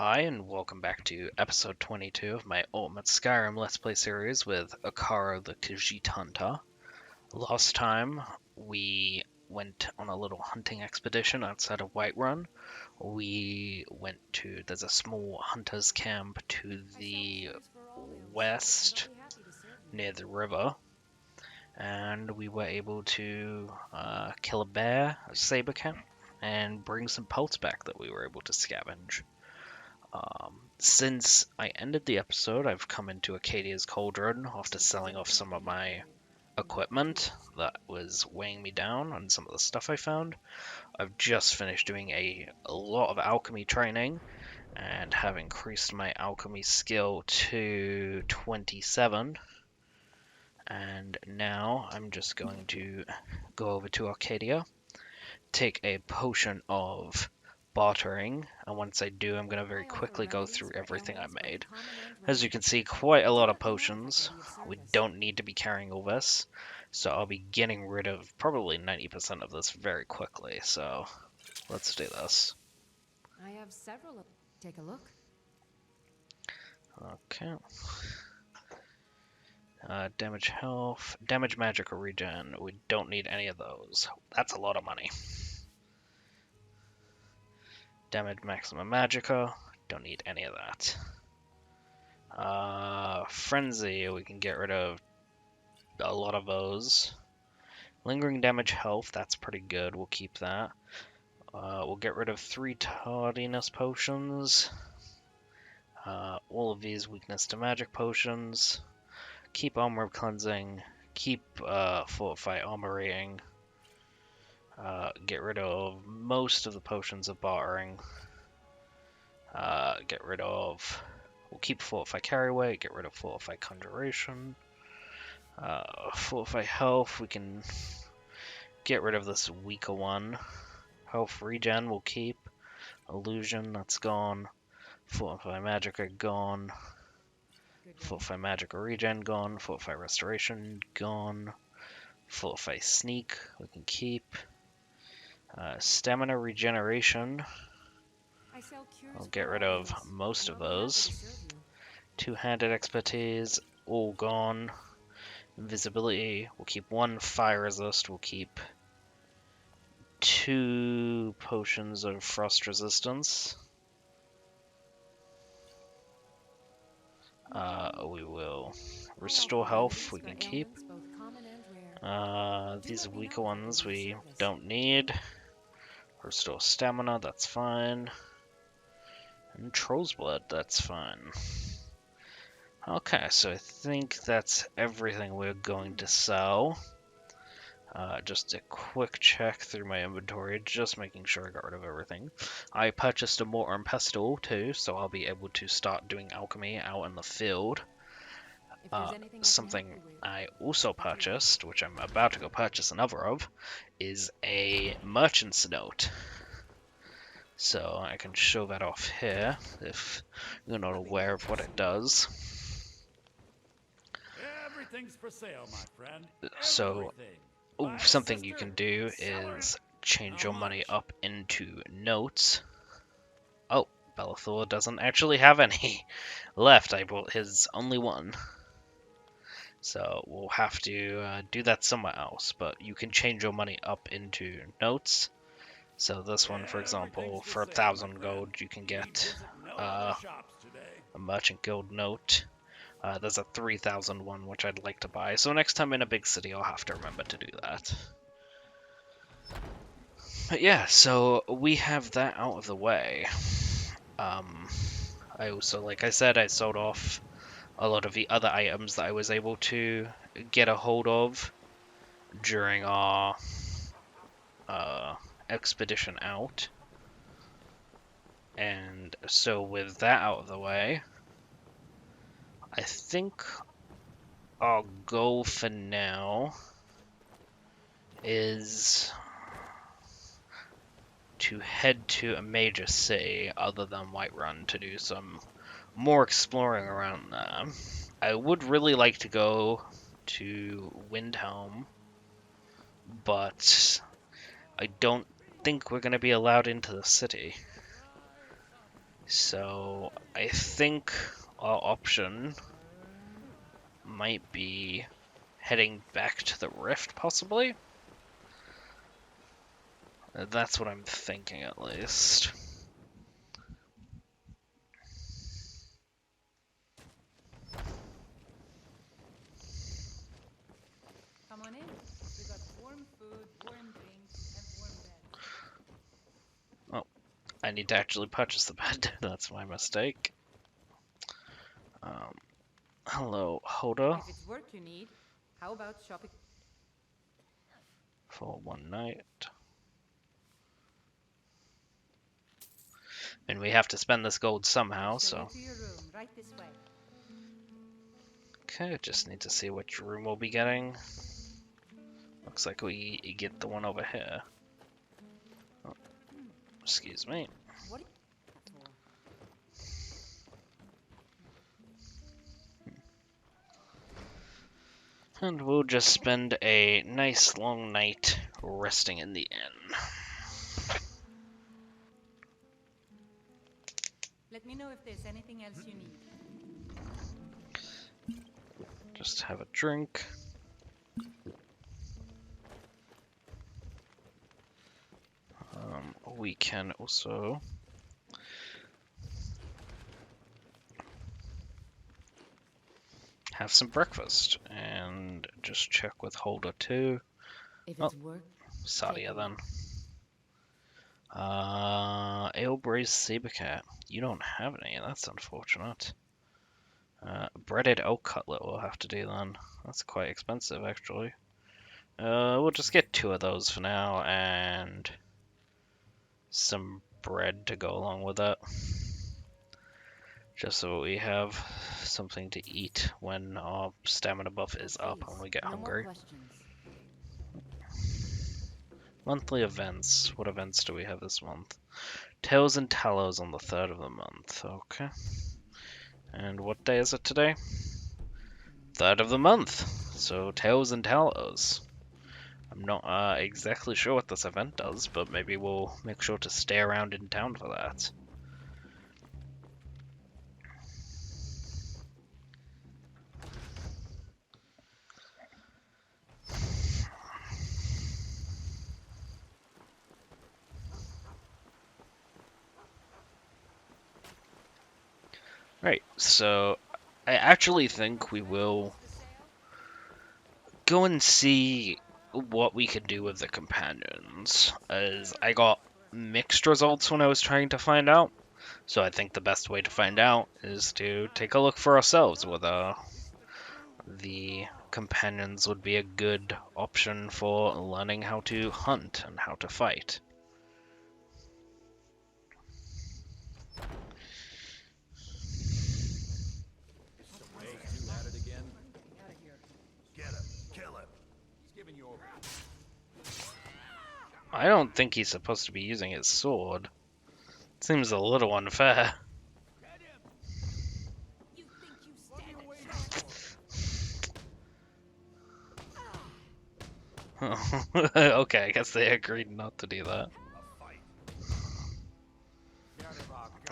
Hi, and welcome back to episode 22 of my Ultimate Skyrim Let's Play series with Ak'Karo the Khajiit Hunter. Last time, we went on a little hunting expedition outside of Whiterun. There's a small hunter's camp to the west near the river, and we were able to kill a bear, a saber cat, and bring some pelts back that we were able to scavenge. Since I ended the episode, I've come into Acadia's Cauldron after selling off some of my equipment that was weighing me down and some of the stuff I found. I've just finished doing a lot of alchemy training and have increased my alchemy skill to 27. And now I'm just going to go over to Arcadia, take a potion of bartering, and once I do, I'm going to very quickly go through everything I made. As you can see, quite a lot of potions. We don't need to be carrying all this, so I'll be getting rid of probably 90% of this very quickly, so let's do this. I have several. Take a look. Okay. Damage health, damage magic or regen. We don't need any of those. That's a lot of money. Damage maximum magica. Don't need any of that. Frenzy, we can get rid of a lot of those. Lingering damage health, that's pretty good. We'll keep that. We'll get rid of 3 tardiness potions. All of these weakness to magic potions. Keep armor cleansing. Keep fortify armoring. Get rid of most of the potions of bartering. Get rid of... We'll keep Fortify Carry Weight, get rid of Fortify Conjuration. Fortify Health, we can get rid of this weaker one. Health Regen we'll keep. Illusion, that's gone. Fortify Magicka, gone. Fortify Magicka Regen, gone. Fortify Restoration, gone. Fortify Sneak, we can keep. Stamina Regeneration, I'll get rid of most of those. Two-handed expertise, all gone. Invisibility, we'll keep 1 fire resist, we'll keep 2 potions of frost resistance. We will restore health, we can keep. These weaker ones we don't need. Restore stamina, that's fine. And Troll's Blood, that's fine. Okay, so I think that's everything we're going to sell. Just a quick check through my inventory, just making sure I got rid of everything. I purchased a mortar and pestle too, so I'll be able to start doing alchemy out in the field. Something I also purchased, which I'm about to go purchase another of, is a merchant's note. So I can show that off here, if you're not aware of what it does. Everything's for sale, my friend. So, something you can do is change your money up into notes. Oh, Bellathor doesn't actually have any left. I bought his only one. So we'll have to do that somewhere else, but you can change your money up into notes. So this one, for example, for 1,000 gold, you can get a Merchant Guild note. There's a 3,000 one, which I'd like to buy. So next time in a big city, I'll have to remember to do that. But yeah, so we have that out of the way. I also, like I said, I sold off a lot of the other items that I was able to get a hold of during our expedition out. And so with that out of the way, I think our goal for now is to head to a major city other than Whiterun to do some more exploring around there. I would really like to go to Windhelm, but I don't think we're going to be allowed into the city. So I think our option might be heading back to the rift, possibly. That's what I'm thinking, at least. Come on in. We got warm food, warm drinks, and warm beds. I need to actually purchase the bed. That's my mistake. Hello, Hoda, If it's work you need, how about shopping? for one night. And we have to spend this gold somehow, Show you so... to your room, right this way. Okay, just need to see which room we'll be getting. Looks like we get the one over here. Oh, excuse me. What are you for? And we'll just spend a nice long night resting in the inn. Let me know if there's anything else you need. Just have a drink. We can also have some breakfast and just check with Holder too. If Oh. it's work, Sadia then. Ale braised saber cat. You don't have any, that's unfortunate. Breaded elk cutlet we'll have to do then. That's quite expensive actually. We'll just get 2 of those for now and some bread to go along with it. Just so we have something to eat when our stamina buff is up and we get no hungry. more questions. Monthly events. What events do we have this month? Tails and Tallows on the 3rd of the month. Okay. And what day is it today? 3rd of the month. So Tails and Tallows. I'm not exactly sure what this event does, but maybe we'll make sure to stay around in town for that. Right, so I actually think we will go and see what we can do with the companions, as I got mixed results when I was trying to find out. So I think the best way to find out is to take a look for ourselves whether the companions would be a good option for learning how to hunt and how to fight. Those 2 at it again? Get him. Kill him. He's giving you over. I don't think he's supposed to be using his sword. Seems a little unfair. You think you stand a chance? Okay, I guess they agreed not to do that.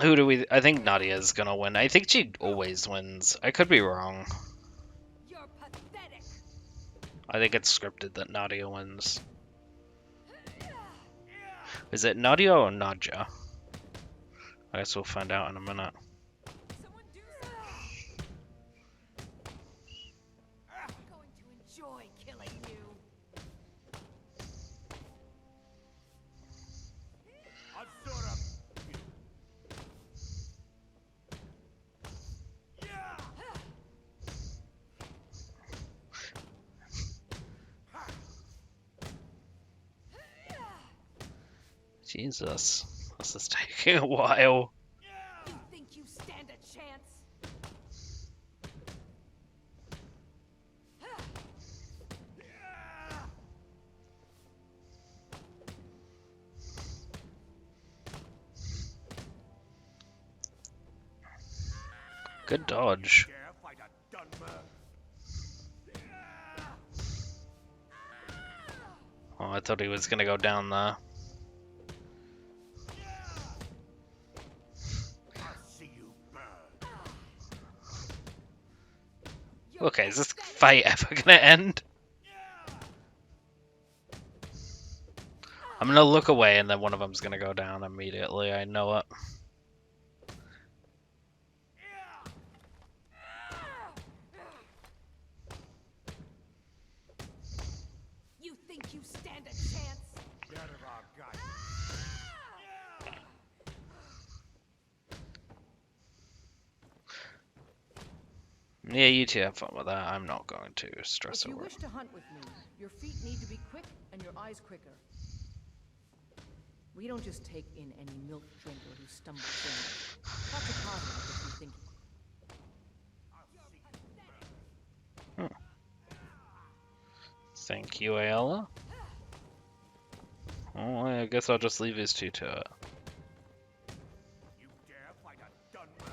Who do we... I think Nadia's gonna win. I think she always wins. I could be wrong. You're pathetic. I think it's scripted that Nadia wins. Is it Nadia or Nadja? I guess we'll find out in a minute. Someone do something. I'm going to enjoy killing you. I've sort of. Jesus, this is taking a while. You think you stand a chance? Good dodge. Oh, I thought he was gonna go down there. Okay, is this fight ever gonna end? I'm gonna look away and then one of them's gonna go down immediately. I know it. You think you stand a chance? Get him out, guy. Yeah, you two have fun with that. I'm not going to stress If you over wish it. to hunt with me, your feet need to be quick and your eyes quicker. We don't just take in any milk drinker who stumbles in. Talk to Cosmo if you think. Thank you, Ayala. Well, I guess I'll just leave these two to it. You dare fight a Dunmer?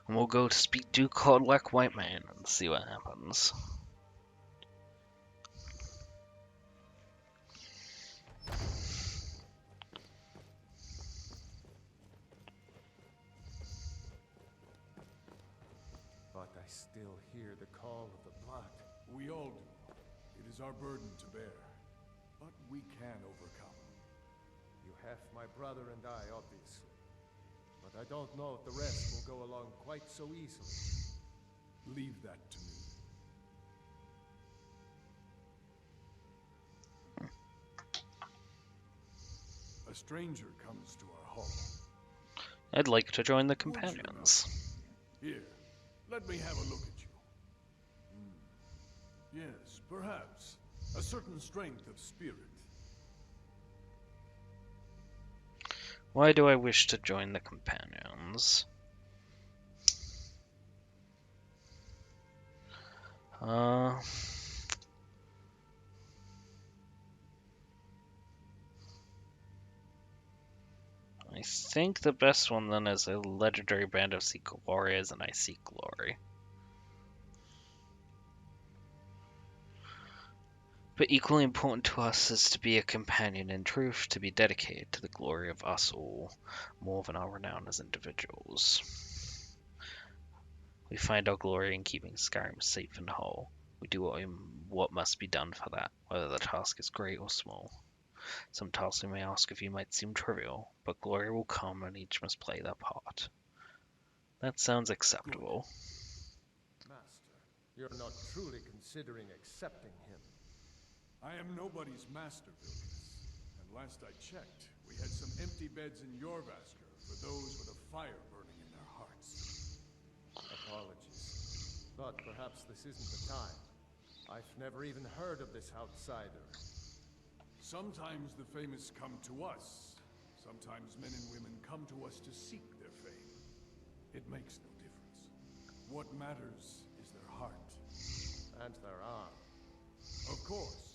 And we'll go to speak to Codlac White Man and see what happens. But I still hear the call of the blood. We all do. It is our burden to bear. But we can overcome. You have my brother and I, obviously. But I don't know if the rest will go along quite so easily. Leave that to me. A stranger comes to our hall. I'd like to join the Would you now? companions. Here, let me have a look at you. Yes, perhaps. A certain strength of spirit. Why do I wish to join the companions? I think the best one then is a legendary band of secret warriors, and I seek glory. But equally important to us is to be a companion in truth, to be dedicated to the glory of us all, more than our renown as individuals. We find our glory in keeping Skyrim safe and whole. We do what must be done for that, whether the task is great or small. Some tasks we may ask of you might seem trivial, but glory will come and each must play their part. That sounds acceptable. Master, you're not truly considering accepting him. I am nobody's master, Vilkas. And last I checked, we had some empty beds in Jorvaskr for those with a fire burning in their hearts. Apologies. But perhaps this isn't the time. I've never even heard of this outsider. Sometimes the famous come to us. Sometimes men and women come to us to seek their fame. It makes no difference. What matters is their heart. And their arm. Of course.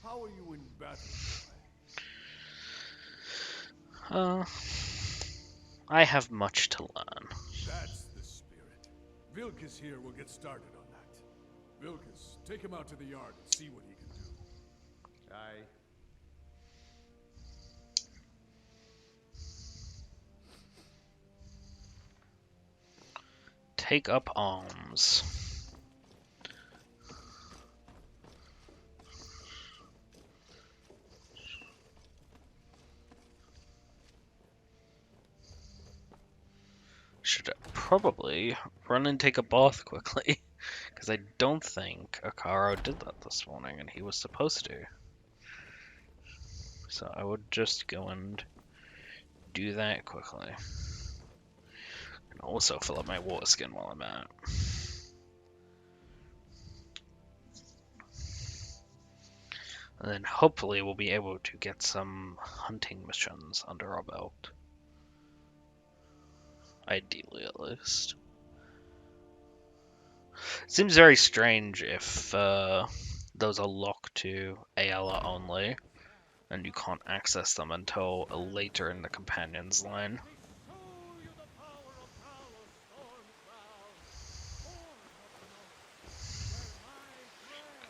How are you in battle, boy? I have much to learn. That's the spirit. Vilkas here will get started on that. Vilkas, take him out to the yard and see what he can do. Aye. Take up arms. Should probably run and take a bath quickly, because I don't think Ak'Karo did that this morning, and he was supposed to. So I would just go and do that quickly. And also fill up my water skin while I'm at it. And then hopefully we'll be able to get some hunting missions under our belt. Ideally, at least. Seems very strange if those are locked to Ayala only, and you can't access them until later in the Companions line.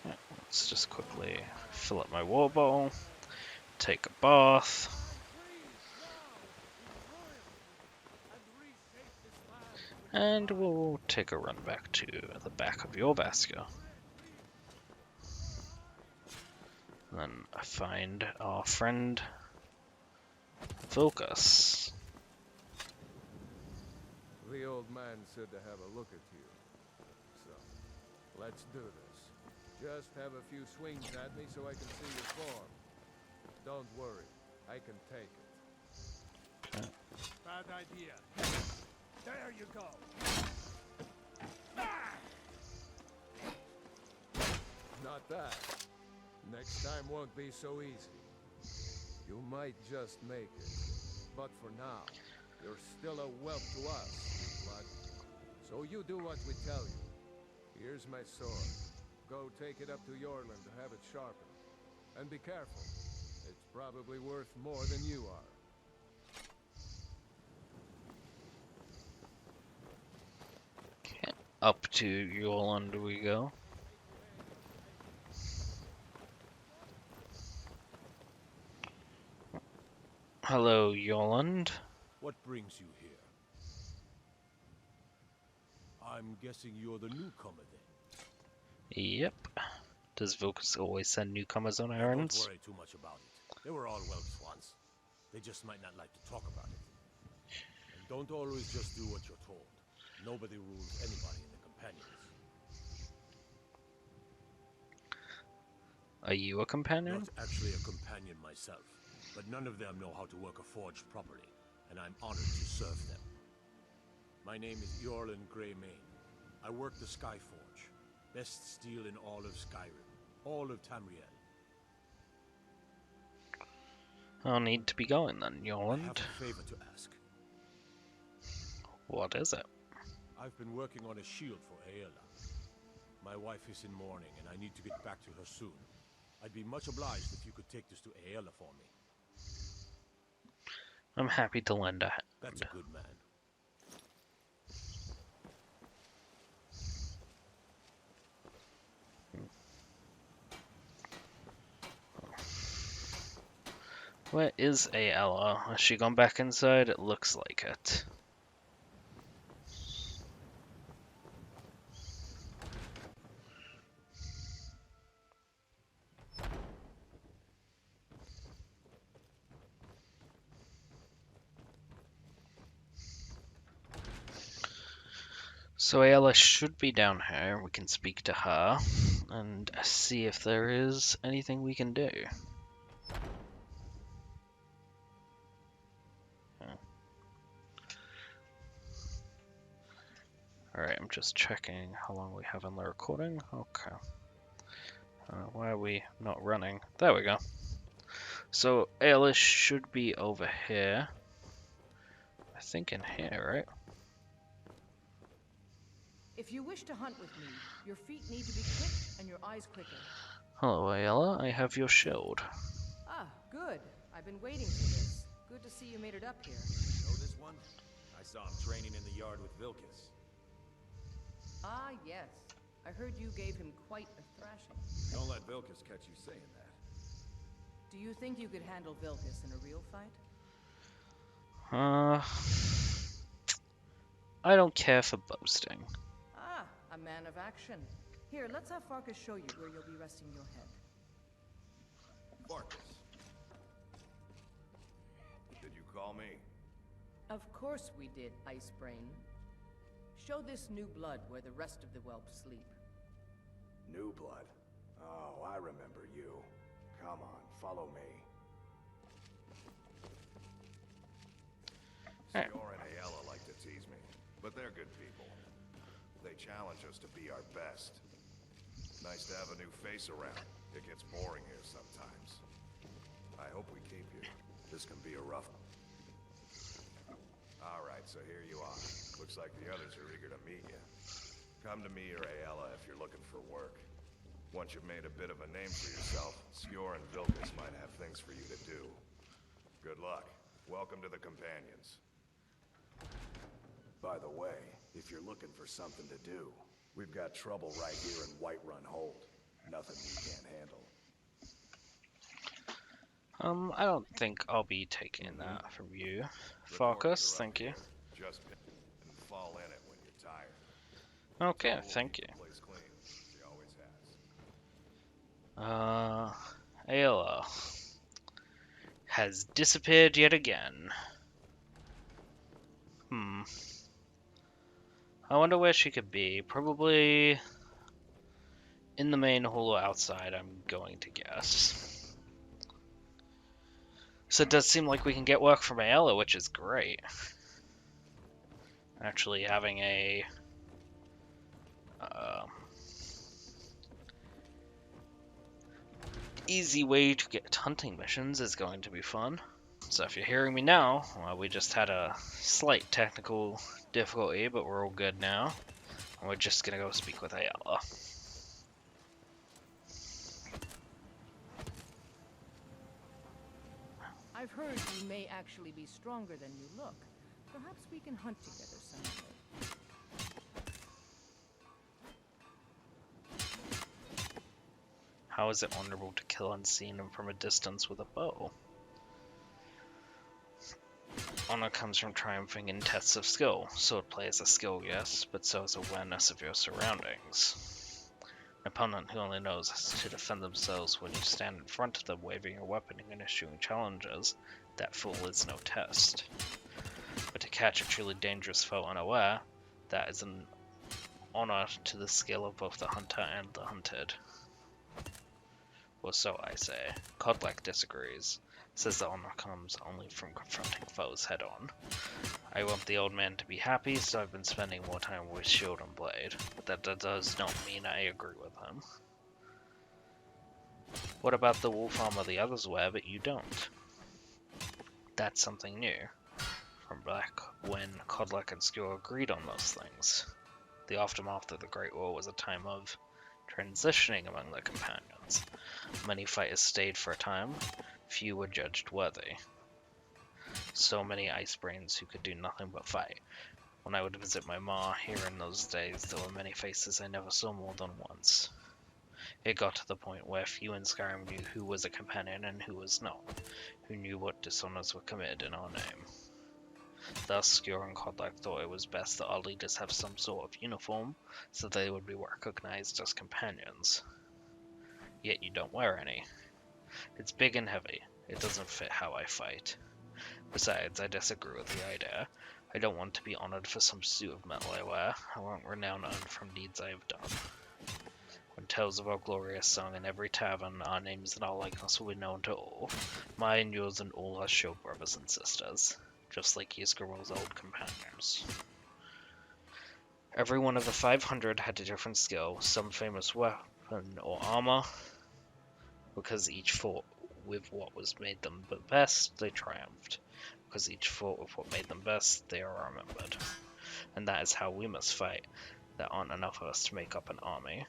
Okay, let's just quickly fill up my water bottle, take a bath, And we'll take a run back to the back of your basket. Then I find our friend Vilkas. The old man said to have a look at you. So, let's do this. Just have a few swings at me so I can see your form. Don't worry, I can take it. Okay. Bad idea. There you go. Not that. Next time won't be so easy. You might just make it. But for now, you're still a whelp to us, blood. So you do what we tell you. Here's my sword. Go take it up to Yorland to have it sharpened. And be careful. It's probably worth more than you are. Okay. Up to Yorland we go. Hello, Yorland. What brings you here? I'm guessing you're the newcomer then. Yep. Does Vilkas always send newcomers on Don't errands? worry too much about it. They were all whelps once. They just might not like to talk about it. And don't always just do what you're told. Nobody rules anybody in the companions. Are you a companion? Not actually a companion myself, but none of them know how to work a forge properly, and I'm honored to serve them. My name is Yorland Greymane. I work the Skyforge. Best steel in all of Skyrim. All of Tamriel. I'll need to be going then, I Yorland. have a favor to ask. What is it? I've been working on a shield for Aela. My wife is in mourning, and I need to get back to her soon. I'd be much obliged if you could take this to Aela for me. I'm happy to lend a hand. That's a good man. Where is Aella? Has she gone back inside? It looks like it. So Aella should be down here. We can speak to her and see if there is anything we can do. Alright, I'm just checking how long we have on the recording. Okay. Why are we not running? There we go. So Aella should be over here. I think in here, right? If you wish to hunt with me, your feet need to be quick and your eyes quicker. Hello, Aella. I have your shield. Ah, good. I've been waiting for this. Good to see you made it up here. Know this one? I saw him training in the yard with Vilkas. Ah, yes. I heard you gave him quite a thrashing. Don't let Vilkas catch you saying that. Do you think you could handle Vilkas in a real fight? I don't care for boasting. Ah, a man of action. Here, let's have Farkas show you where you'll be resting your head. Farkas. Did you call me? Of course we did, Icebrain. Show this new blood where the rest of the whelps sleep. New blood? Oh, I remember you. Come on, follow me. Hey. Sior and Aella like to tease me, but they're good people. They challenge us to be our best. Nice to have a new face around. It gets boring here sometimes. I hope we keep you. This can be a rough one. Alright, so here you are. Looks like the others are eager to meet you. Come to me or Aella if you're looking for work. Once you've made a bit of a name for yourself, Sior and Vilkas might have things for you to do. Good luck. Welcome to the Companions. By the way, if you're looking for something to do, we've got trouble right here in Whiterun Hold. Nothing we can't handle. I don't think I'll be taking that from you. Farkas, thank you. Just pick and fall in it when you Okay, thank you. Keep the place clean. She always has. Ayla has disappeared yet again. I wonder where she could be. Probably in the main hall or outside, I'm going to guess. So it does seem like we can get work from Ayla, which is great. Actually, having a easy way to get hunting missions is going to be fun. So if you're hearing me now, well, we just had a slight technical difficulty, but we're all good now. And we're just gonna go speak with Ayala. I've heard you may actually be stronger than you look. Perhaps we can hunt together someday. How is it honorable to kill unseen and from a distance with a bow? Honor comes from triumphing in tests of skill. Swordplay is a skill, yes, but so is awareness of your surroundings. An opponent who only knows to defend themselves when you stand in front of them waving your weapon and issuing challenges, that fool is no test. But to catch a truly dangerous foe unaware, that is an honor to the skill of both the hunter and the hunted. Or so I say. Kodlak disagrees. Says the honor comes only from confronting foes head-on. I want the old man to be happy, so I've been spending more time with shield and blade. But that does not mean I agree with him. What about the wolf armor the others wear, but you don't? That's something new. From back when Kodlak and Skewer agreed on most things. The aftermath of the Great War was a time of transitioning among the companions. Many fighters stayed for a time, few were judged worthy. So many ice brains who could do nothing but fight. When I would visit my ma here in those days, there were many faces I never saw more than once. It got to the point where few in Skyrim knew who was a companion and who was not, who knew what dishonors were committed in our name. Thus, Skewer and Kodlak thought it was best that our leaders have some sort of uniform, so they would be recognized as companions. Yet you don't wear any. It's big and heavy. It doesn't fit how I fight. Besides, I disagree with the idea. I don't want to be honored for some suit of metal I wear. I want renown earned from deeds I have done. When tales of our glory are sung in every tavern, our names and our likeness will be known to all. Mine, yours, and all our show brothers and sisters. Just like Ysgariel's old companions. Every one of the 500 had a different skill, some famous weapon or armor. Because each fought with what was made them the best, they triumphed. Because each fought with what made them best, they are remembered. And that is how we must fight. There aren't enough of us to make up an army.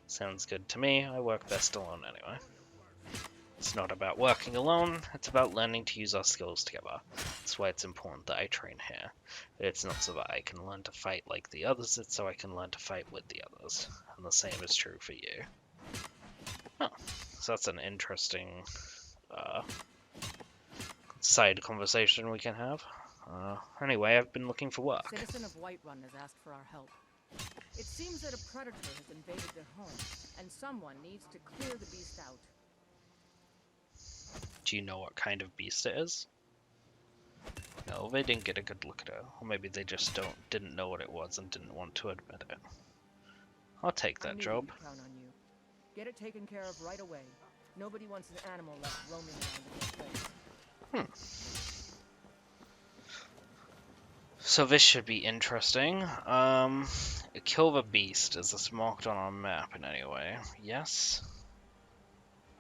Sounds good to me. I work best alone anyway. It's not about working alone, it's about learning to use our skills together. That's why it's important that I train here. It's not so that I can learn to fight like the others, it's so I can learn to fight with the others. And the same is true for you. Oh, so that's an interesting side conversation we can have. Anyway, I've been looking for work. Citizen of Whiterun has asked for our help. It seems that a predator has invaded their home, and someone needs to clear the beast out. Do you know what kind of beast it is? No, they didn't get a good look at it. Or maybe they just didn't know what it was and didn't want to admit it. I'll take that job. Count on you. Get it taken care of right away. Nobody wants an animal left roaming around in this place. So this should be interesting. Kill the beast. Is this marked on our map in any way? Yes.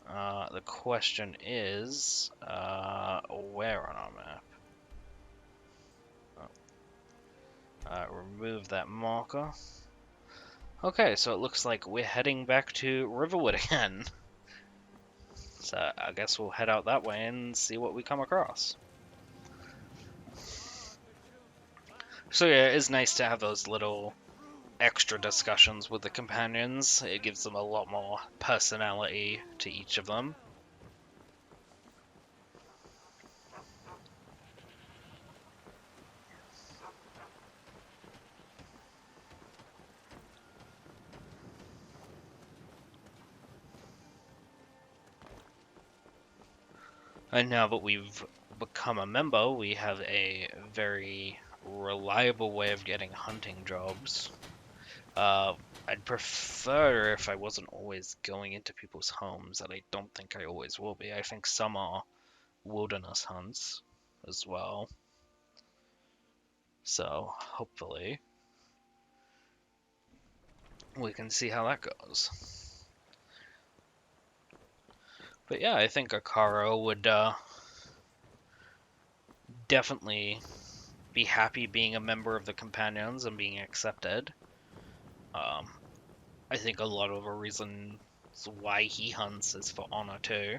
The question is, where on our map? Remove that marker. Okay, so it looks like we're heading back to Riverwood again. So I guess we'll head out that way and see what we come across. So yeah, it is nice to have those little extra discussions with the companions. It gives them a lot more personality to each of them. And now that we've become a member, we have a very reliable way of getting hunting jobs. I'd prefer if I wasn't always going into people's homes, and I don't think I always will be. I think some are wilderness hunts as well. So, hopefully, we can see how that goes. But yeah, I think Ak'Karo would definitely be happy being a member of the Companions and being accepted. I think a lot of the reasons why he hunts is for honor too,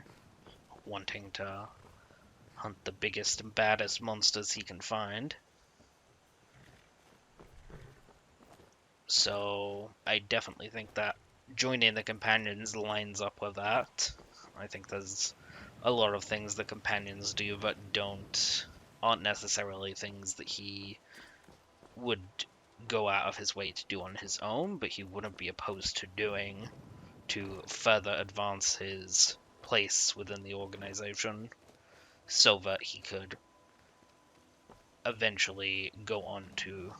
wanting to hunt the biggest and baddest monsters he can find. So I definitely think that joining the Companions lines up with that. I think there's a lot of things the Companions do but aren't necessarily things that he would go out of his way to do on his own, but he wouldn't be opposed to doing to further advance his place within the organization so that he could eventually go on to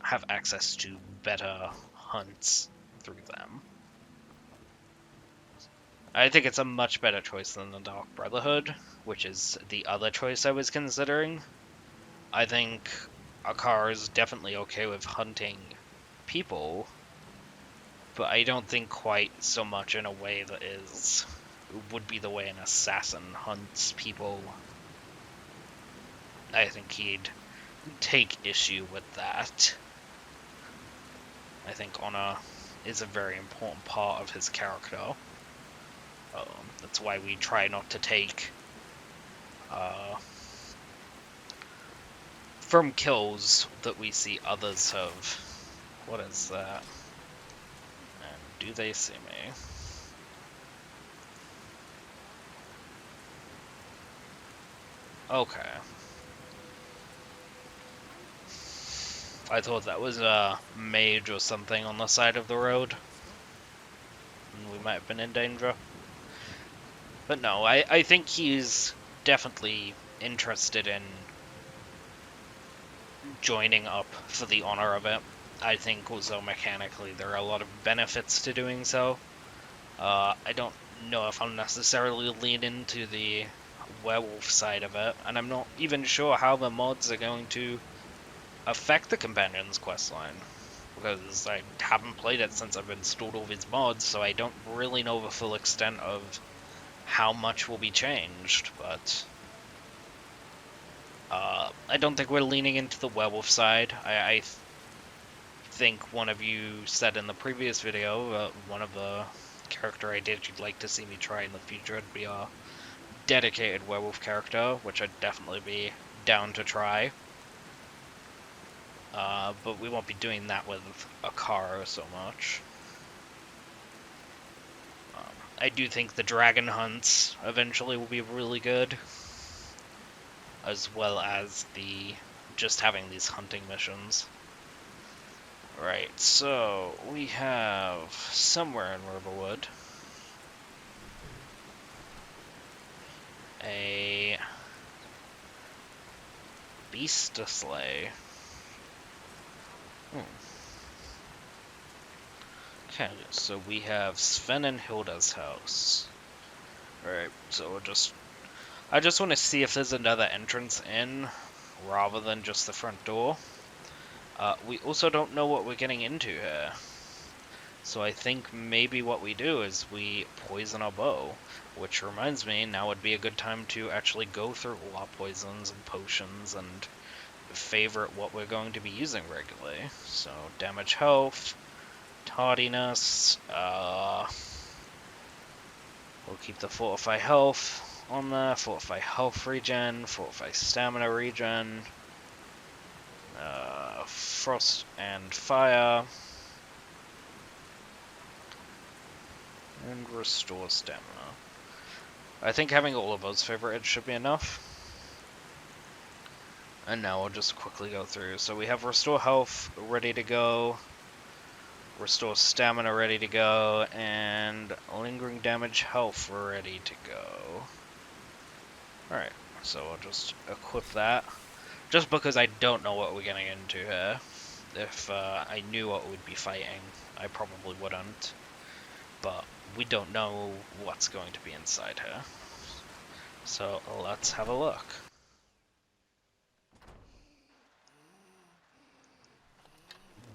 have access to better hunts through them. I think it's a much better choice than the Dark Brotherhood, which is the other choice I was considering. I think Ak'Karo is definitely okay with hunting people, but I don't think quite so much in a way that would be the way an assassin hunts people. I think he'd take issue with that. I think honor is a very important part of his character. That's why we try not to take from kills that we see others have. What is that? And do they see me? Okay. I thought that was a mage or something on the side of the road. And we might have been in danger. But no, I think he's definitely interested in joining up for the honor of it. I think also mechanically there are a lot of benefits to doing so. I don't know if I'll necessarily lean into the werewolf side of it, and I'm not even sure how the mods are going to affect the Companions questline, because I haven't played it since I've installed all these mods, so I don't really know the full extent of how much will be changed, but I don't think we're leaning into the werewolf side. I think one of you said in the previous video, one of the character ideas you'd like to see me try in the future would be a dedicated werewolf character, which I'd definitely be down to try. But we won't be doing that with Ak'Karo so much. I do think the dragon hunts eventually will be really good, as well as just having these hunting missions. Right, so we have somewhere in Riverwood a beast to slay. Okay, so we have Sven and Hilda's house. Alright, so I just want to see if there's another entrance in, rather than just the front door. We also don't know what we're getting into here. So I think maybe what we do is we poison our bow. Which reminds me, now would be a good time to actually go through all our poisons and potions and favorite what we're going to be using regularly. So damage health, tardiness, we'll keep the fortify health on there, fortify health regen, fortify stamina regen, frost and fire, and restore stamina. I think having all of those favorited should be enough. And now we'll just quickly go through. So we have restore health ready to go, restore stamina ready to go, and lingering damage health ready to go. Alright, so I'll just equip that. Just because I don't know what we're getting into here. If I knew what we'd be fighting, I probably wouldn't. But we don't know what's going to be inside here. So let's have a look.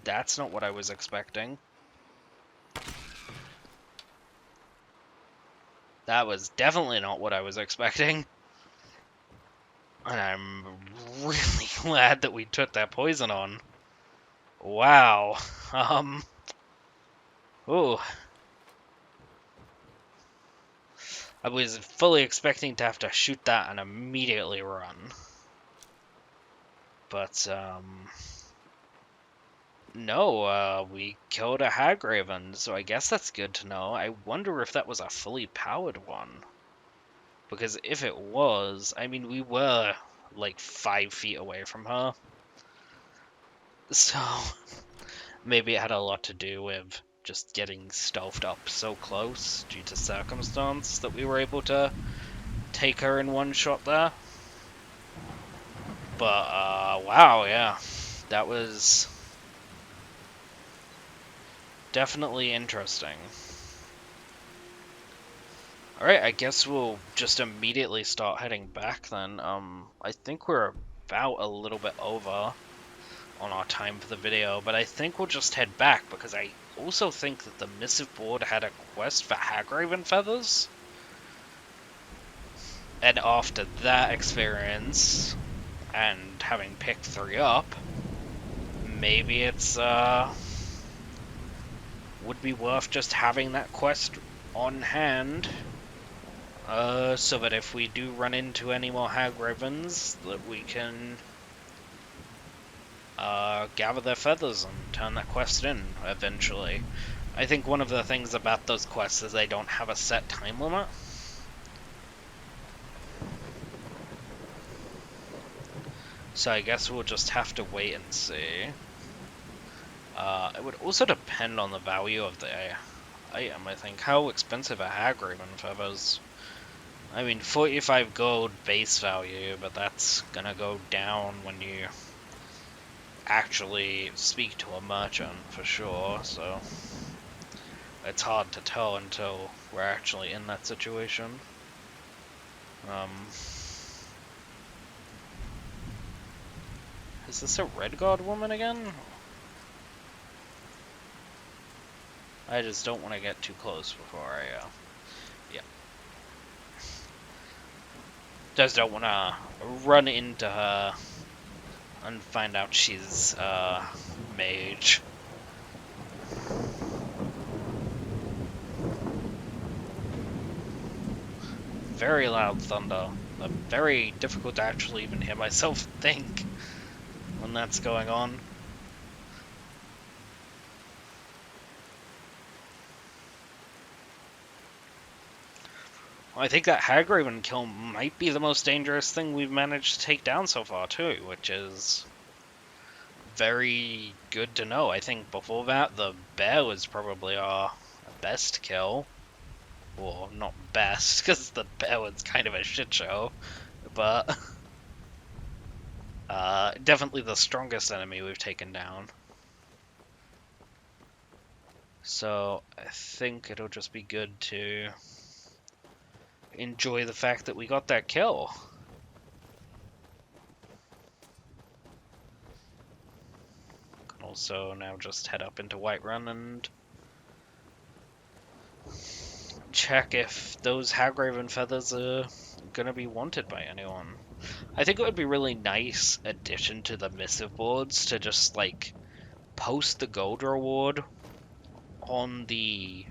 That's not what I was expecting. That was definitely not what I was expecting. And I'm really glad that we took that poison on. Wow. Ooh. I was fully expecting to have to shoot that and immediately run. But, no, we killed a Hagraven, so I guess that's good to know. I wonder if that was a fully powered one. Because if it was, I mean, we were like 5 feet away from her. So, maybe it had a lot to do with just getting stealthed up so close due to circumstance that we were able to take her in one shot there. But, wow, yeah. That was definitely interesting. Alright, I guess we'll just immediately start heading back then. I think we're about a little bit over on our time for the video, but I think we'll just head back because I also think that the missive board had a quest for Hagraven feathers. And after that experience, and having picked 3 up, maybe it's, would be worth just having that quest on hand, so that if we do run into any more Hagravens, that we can gather their feathers and turn that quest in eventually. I think one of the things about those quests is they don't have a set time limit. So I guess we'll just have to wait and see. It would also depend on the value of the item, I think. How expensive are Hagraven feathers? I mean, 45 gold base value, but that's gonna go down when you actually speak to a merchant, for sure, so it's hard to tell until we're actually in that situation. Is this a Red God woman again? I just don't want to get too close before I, yeah. Just don't want to run into her and find out she's, mage. Very loud thunder. Very difficult to actually even hear myself think when that's going on. I think that Hagraven kill might be the most dangerous thing we've managed to take down so far, too, which is very good to know. I think before that, the bear was probably our best kill. Well, not best, because the bear was kind of a shit show, but definitely the strongest enemy we've taken down. So I think it'll just be good to enjoy the fact that we got that kill. Can also now just head up into Whiterun and check if those Hagraven feathers are gonna be wanted by anyone. I think it would be really nice addition to the missive boards to just like post the gold reward on the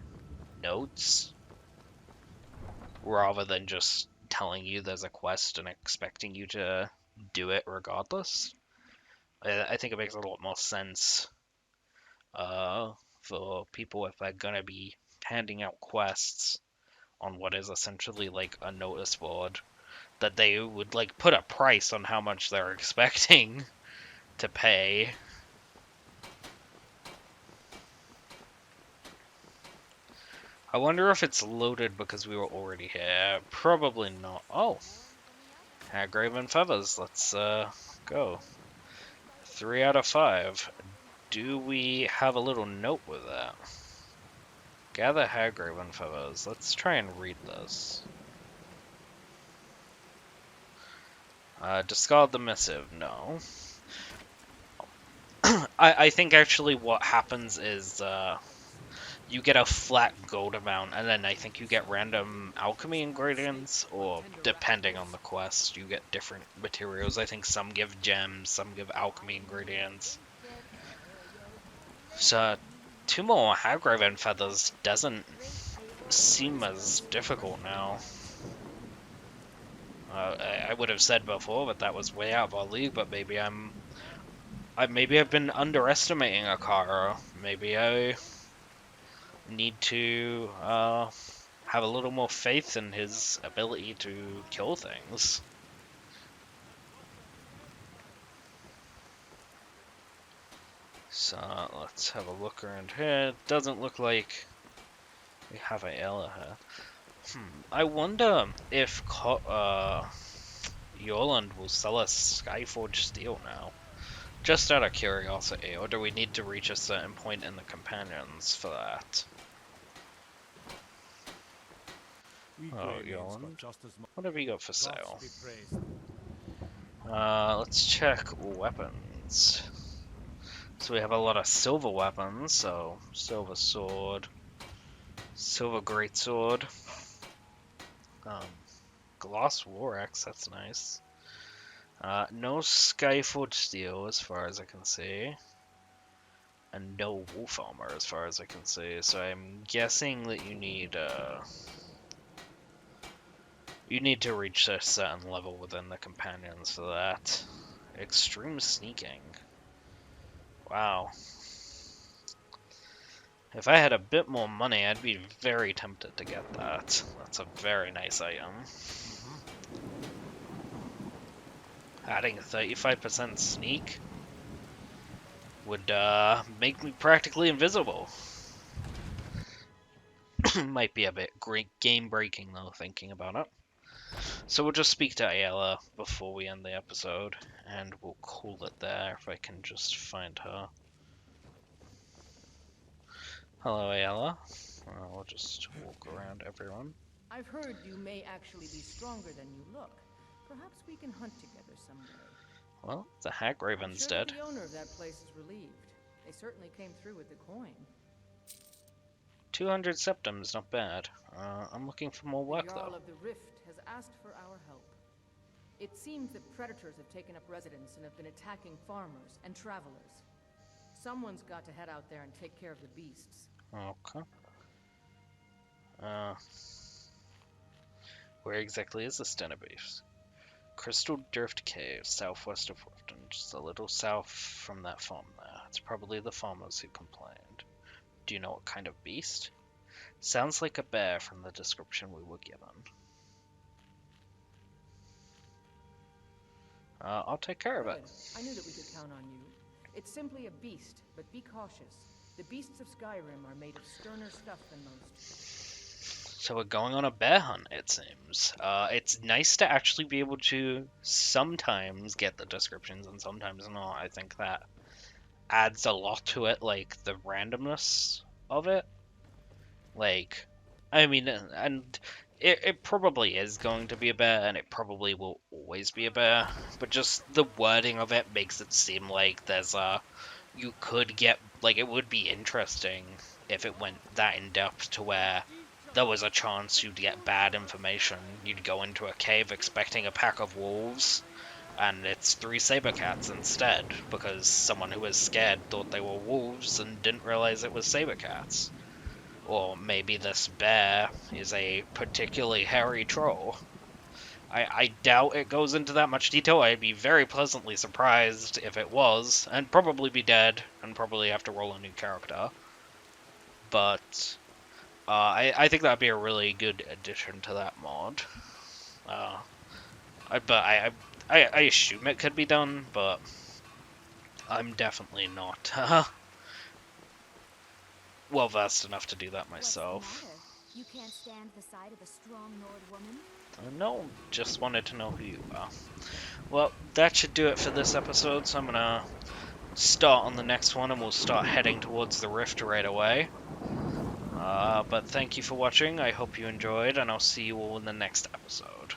notes rather than just telling you there's a quest and expecting you to do it regardless. I think it makes a lot more sense for people if they're gonna be handing out quests on what is essentially like a notice board, that they would like put a price on how much they're expecting to pay. I wonder if it's loaded because we were already here. Probably not. Oh, Hagraven feathers. Let's go. 3 out of 5. Do we have a little note with that? Gather Hagraven feathers. Let's try and read this. Discard the missive. No. I think actually what happens is you get a flat gold amount, and then I think you get random alchemy ingredients, or depending on the quest, you get different materials. I think some give gems, some give alchemy ingredients. So, 2 more Hagraven feathers doesn't seem as difficult now. I would have said before that that was way out of our league, but maybe maybe I've been underestimating Ak'Karo. Maybe I need to have a little more faith in his ability to kill things. So let's have a look around here. It doesn't look like we have Ayala here. I wonder if Yoland will sell us Skyforged steel now. Just out of curiosity, or do we need to reach a certain point in the companions for that? Oh, Yoland. What have you got for sale? Let's check weapons. So we have a lot of silver weapons, so silver sword, silver greatsword, gloss war axe, that's nice. No Skyforged steel as far as I can see. And no wolf armor as far as I can see, so I'm guessing that you need to reach a certain level within the companions for that. Extreme sneaking. Wow. If I had a bit more money, I'd be very tempted to get that. That's a very nice item. Adding 35% sneak would make me practically invisible. Might be a bit game-breaking though, thinking about it. So we'll just speak to Ayala before we end the episode, and we'll call it there if I can just find her. Hello, Ayala. We'll just walk around everyone. I've heard you may actually be stronger than you look. Perhaps we can hunt together someday. Well, the Hagraven's dead. The owner of that place is relieved. They certainly came through with the coin. 200 septims, not bad. I'm looking for more work, The Jarl though. of the Rift has asked for our help. It seems that predators have taken up residence and have been attacking farmers and travelers. Someone's got to head out there and take care of the beasts. Okay. Where exactly is this den of beasts? Crystal Drift Cave, southwest of Wolfton, just a little south from that farm there. It's probably the farmers who complained. Do you know what kind of beast? Sounds like a bear from the description we were given. I'll take care of it. I knew that we could count on you. It's simply a beast, but be cautious. The beasts of Skyrim are made of sterner stuff than most. So we're going on a bear hunt, it seems. It's nice to actually be able to sometimes get the descriptions and sometimes not. I think that adds a lot to it, like the randomness of it. Like, I mean, and it probably is going to be a bear, and it probably will always be a bear, but just the wording of it makes it seem like you could get, like, it would be interesting if it went that in-depth to where there was a chance you'd get bad information. You'd go into a cave expecting a pack of wolves, and it's 3 saber cats instead, because someone who was scared thought they were wolves and didn't realize it was saber cats. Or maybe this bear is a particularly hairy troll. I doubt it goes into that much detail. I'd be very pleasantly surprised if it was, and probably be dead, and probably have to roll a new character. But I think that'd be a really good addition to that mod. I assume it could be done, but I'm definitely not well versed enough to do that myself. You can't stand the sight of a strong Nord woman? No, just wanted to know who you are. Well, that should do it for this episode, so I'm gonna start on the next one and we'll start heading towards the rift right away. But thank you for watching, I hope you enjoyed, and I'll see you all in the next episode.